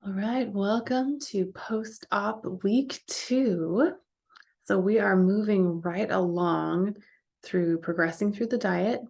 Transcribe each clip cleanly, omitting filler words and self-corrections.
All right, welcome to post-op week 2. So we are moving right along through progressing through the diet.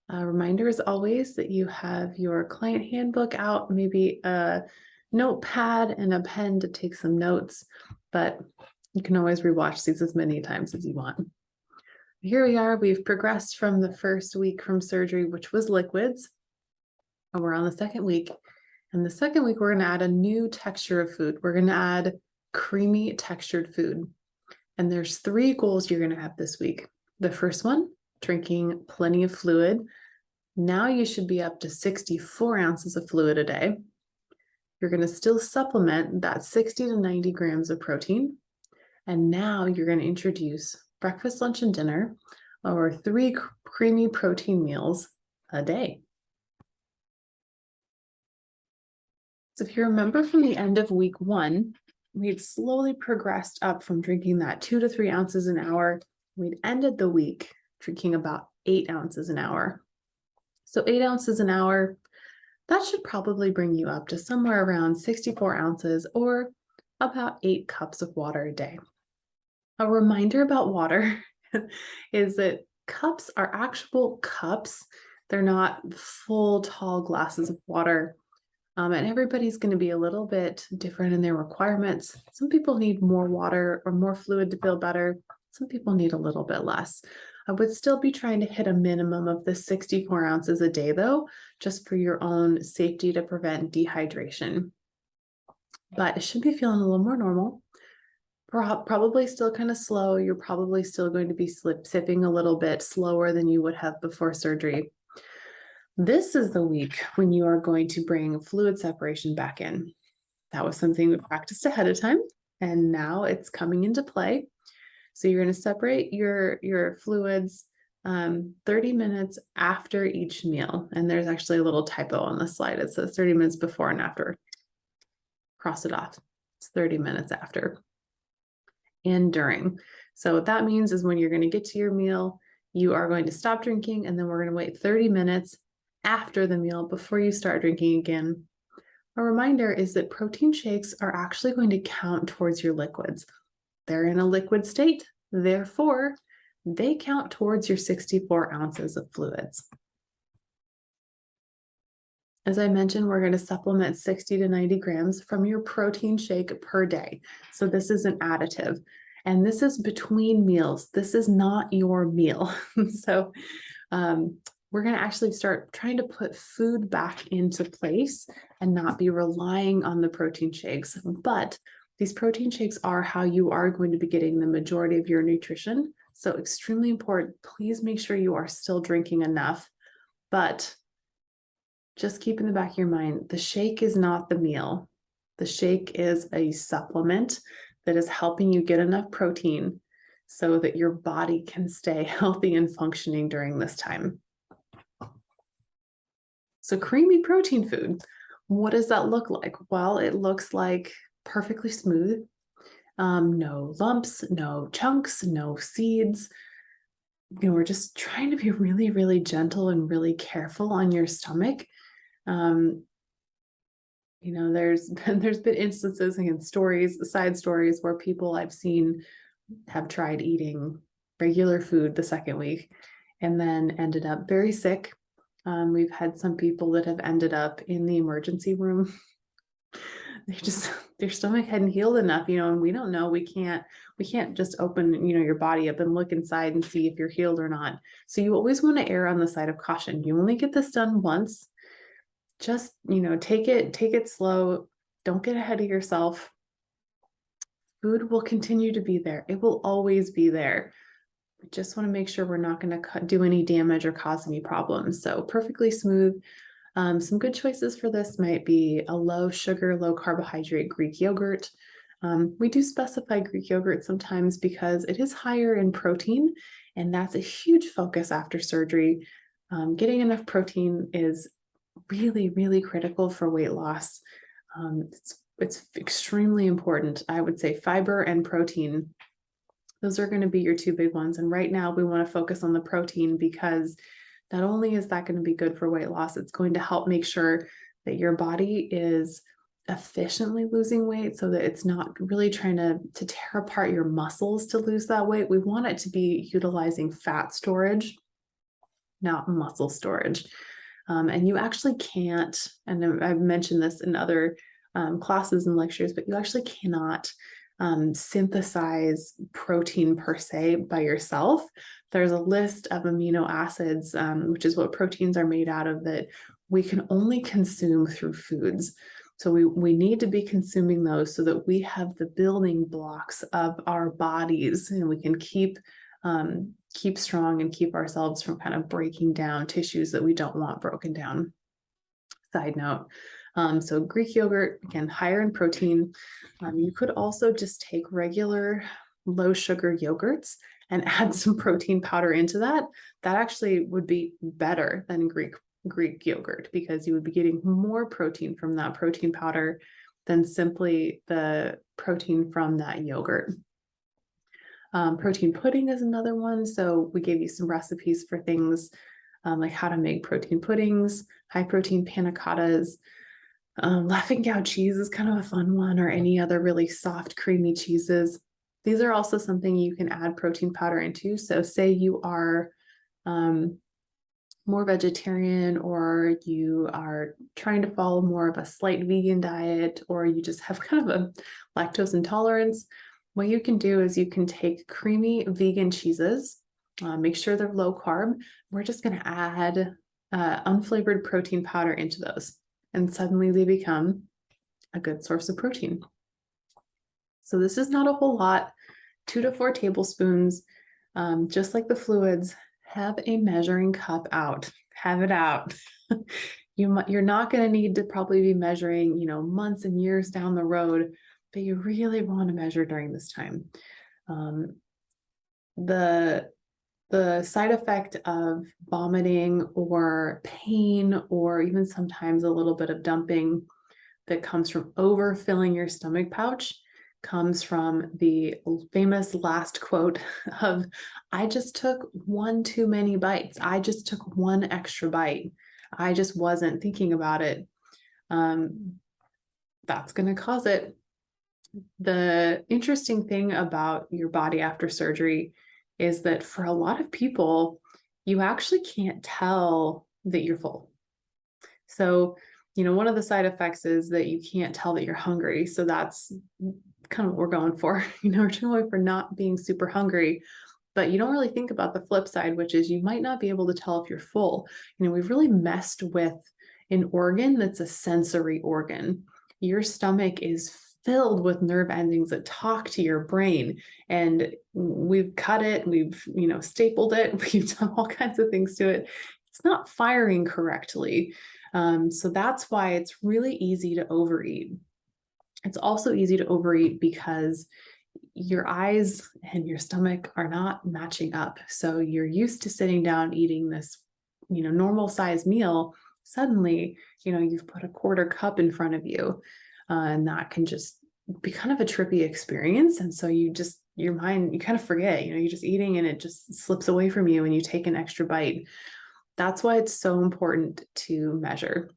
A reminder as always that you have your client handbook out, maybe a notepad and a pen to take some notes, but you can always rewatch these as many times as you want. Here we are, we've progressed from the first week from surgery, which was liquids, and we're on the second week. And the second week, we're going to add a new texture of food. We're going to add creamy textured food. And there's 3 goals you're going to have this week. The first one, drinking plenty of fluid. Now you should be up to 64 ounces of fluid a day. You're going to still supplement that 60 to 90 grams of protein. And now you're going to introduce breakfast, lunch, and dinner, or 3 creamy protein meals a day. So if you remember from the end of week 1, we'd slowly progressed up from drinking that 2 to 3 ounces an hour. We'd ended the week drinking about 8 ounces an hour. So 8 ounces an hour, that should probably bring you up to somewhere around 64 ounces or about 8 cups of water a day. A reminder about water is that cups are actual cups. They're not full, tall glasses of water. And everybody's going to be a little bit different in their requirements. Some people need more water or more fluid to feel better. Some people need a little bit less. I would still be trying to hit a minimum of the 64 ounces a day, though, just for your own safety to prevent dehydration. But it should be feeling a little more normal. Probably still kind of slow. You're probably still going to be sipping a little bit slower than you would have before surgery. This is the week when you are going to bring fluid separation back in. That was something we practiced ahead of time, and now it's coming into play. So you're going to separate your fluids 30 minutes after each meal. And there's actually a little typo on the slide. It says 30 minutes before and after. Cross it off. It's 30 minutes after and during. So what that means is when you're going to get to your meal, you are going to stop drinking, and then we're going to wait 30 minutes after the meal before you start drinking again. A reminder is that protein shakes are actually going to count towards your liquids. They're in a liquid state, therefore, they count towards your 64 ounces of fluids. As I mentioned, we're going to supplement 60 to 90 grams from your protein shake per day. So this is an additive, and this is between meals. This is not your meal. So we're going to actually start trying to put food back into place and not be relying on the protein shakes. But these protein shakes are how you are going to be getting the majority of your nutrition. So extremely important. Please make sure you are still drinking enough. But just keep in the back of your mind, the shake is not the meal. The shake is a supplement that is helping you get enough protein so that your body can stay healthy and functioning during this time. So creamy protein food, what does that look like? Well, it looks like perfectly smooth, no lumps, no chunks, no seeds. We're just trying to be really, really gentle and really careful on your stomach. There's been instances and side stories where people I've seen have tried eating regular food the second week and then ended up very sick. We've had some people that have ended up in the emergency room. Their stomach hadn't healed enough, and we don't know. We can't just open, your body up and look inside and see if you're healed or not. So you always want to err on the side of caution. You only get this done once. Just, take it slow. Don't get ahead of yourself. Food will continue to be there. It will always be there. We just want to make sure we're not going to do any damage or cause any problems. So perfectly smooth. Some good choices for this might be a low sugar, low carbohydrate Greek yogurt. We do specify Greek yogurt sometimes because it is higher in protein, and that's a huge focus after surgery. Getting enough protein is really, really critical for weight loss. It's extremely important. I would say fiber and protein. Those are going to be your 2 big ones. And right now we want to focus on the protein because not only is that going to be good for weight loss, it's going to help make sure that your body is efficiently losing weight so that it's not really trying to tear apart your muscles to lose that weight. We want it to be utilizing fat storage, not muscle storage. And you actually can't, and I've mentioned this in other classes and lectures, but you actually cannot synthesize protein per se by yourself. There's a list of amino acids, which is what proteins are made out of, that we can only consume through foods. So we need to be consuming those so that we have the building blocks of our bodies, and we can keep strong and keep ourselves from kind of breaking down tissues that we don't want broken down. Side note. So Greek yogurt, again, higher in protein. You could also just take regular low sugar yogurts and add some protein powder into that. That actually would be better than Greek yogurt, because you would be getting more protein from that protein powder than simply the protein from that yogurt. Protein pudding is another one. So we gave you some recipes for things like how to make protein puddings, high protein panna cottas. Laughing cow cheese is kind of a fun one, or any other really soft, creamy cheeses. These are also something you can add protein powder into. So say you are more vegetarian, or you are trying to follow more of a slight vegan diet, or you just have kind of a lactose intolerance. What you can do is you can take creamy vegan cheeses, make sure they're low carb. We're just going to add unflavored protein powder into those, and suddenly they become a good source of protein. So this is not a whole lot, 2 to 4 tablespoons, just like the fluids. Have a measuring cup out, have it out. You're not going to need to probably be measuring, months and years down the road, but you really want to measure during this time. The side effect of vomiting or pain, or even sometimes a little bit of dumping that comes from overfilling your stomach pouch, comes from the famous last quote of, "I just took one too many bites. I just took one extra bite. I just wasn't thinking about it." That's going to cause it. The interesting thing about your body after surgery is that for a lot of people, you actually can't tell that you're full. So, one of the side effects is that you can't tell that you're hungry. So that's kind of what we're going for. We're going for not being super hungry, but you don't really think about the flip side, which is you might not be able to tell if you're full. We've really messed with an organ that's a sensory organ. Your stomach is filled with nerve endings that talk to your brain, and we've cut it, we've stapled it, we've done all kinds of things to it. It's not firing correctly. So that's why it's really easy to overeat. It's also easy to overeat because your eyes and your stomach are not matching up. So you're used to sitting down eating this normal size meal. Suddenly you've put a quarter cup in front of you. And that can just be kind of a trippy experience. And so your mind, you kind of forget, you're just eating and it just slips away from you and you take an extra bite. That's why it's so important to measure.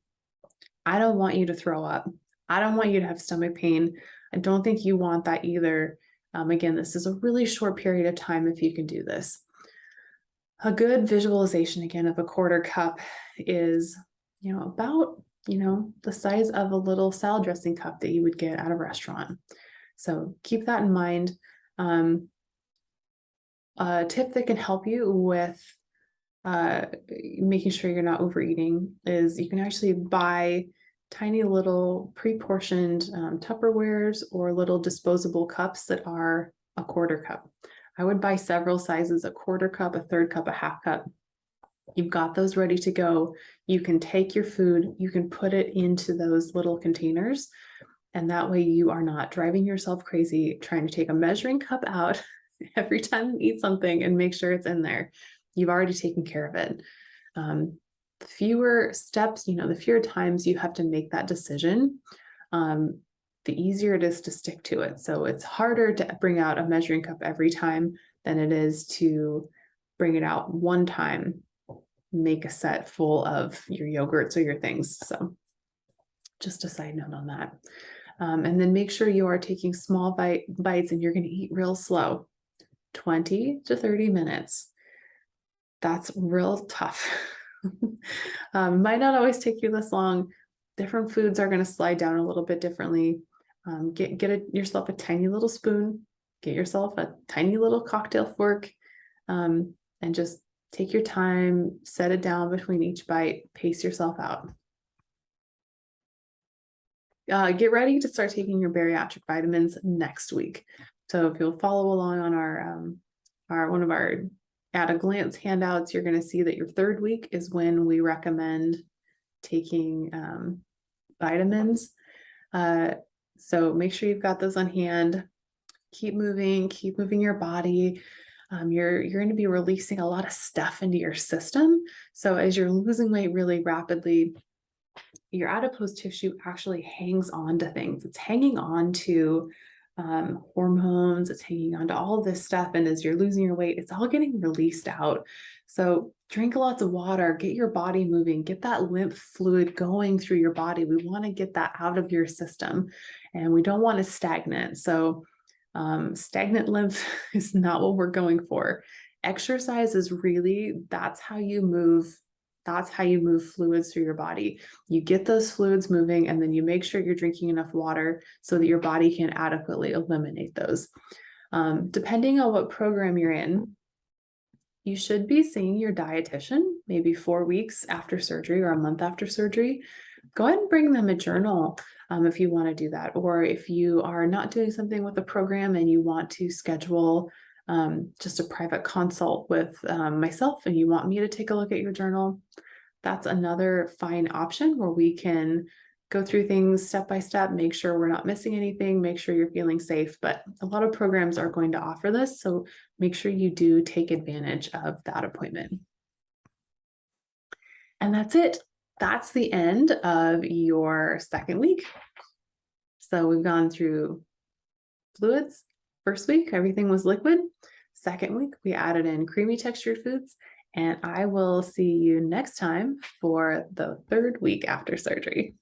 I don't want you to throw up. I don't want you to have stomach pain. I don't think you want that either. Again, this is a really short period of time if you can do this. A good visualization, again, of a quarter cup is, about the size of a little salad dressing cup that you would get at a restaurant. So keep that in mind. A tip that can help you with making sure you're not overeating is you can actually buy tiny little pre-portioned Tupperwares or little disposable cups that are a quarter cup. I would buy several sizes, a quarter cup, a third cup, a half cup. You've got those ready to go. You can take your food, you can put it into those little containers, and that way you are not driving yourself crazy trying to take a measuring cup out every time you eat something and make sure it's in there. You've already taken care of it. The fewer steps, the fewer times you have to make that decision, the easier it is to stick to it. So it's harder to bring out a measuring cup every time than it is to bring it out one time, make a set full of your yogurts or your things. So Just a side note on that. And then make sure you are taking small bites and you're going to eat real slow, 20 to 30 minutes. That's real tough. Might not always take you this long. Different foods are going to slide down a little bit differently. Get yourself a tiny little spoon, get yourself a tiny little cocktail fork, and just take your time, set it down between each bite, pace yourself out. Get ready to start taking your bariatric vitamins next week. So if you'll follow along on our one of our at a glance handouts, you're going to see that your third week is when we recommend taking vitamins. So make sure you've got those on hand. Keep moving your body. You're going to be releasing a lot of stuff into your system. So as you're losing weight really rapidly, your adipose tissue actually hangs on to things. It's hanging on to hormones, it's hanging on to all this stuff. And as you're losing your weight, it's all getting released out. So drink lots of water, get your body moving, get that lymph fluid going through your body. We want to get that out of your system and we don't want it stagnant. So stagnant lymph is not what we're going for. Exercise is really, that's how you move fluids through your body. You get those fluids moving and then you make sure you're drinking enough water so that your body can adequately eliminate those. Depending on what program you're in, you should be seeing your dietitian maybe 4 weeks after surgery or a month after surgery. Go ahead and bring them a journal if you want to do that. Or if you are not doing something with the program and you want to schedule just a private consult with myself and you want me to take a look at your journal, that's another fine option where we can go through things step by step, make sure we're not missing anything, make sure you're feeling safe. But a lot of programs are going to offer this, so make sure you do take advantage of that appointment. And that's it. That's the end of your second week. So we've gone through fluids. First week, everything was liquid. Second week, we added in creamy textured foods. And I will see you next time for the third week after surgery.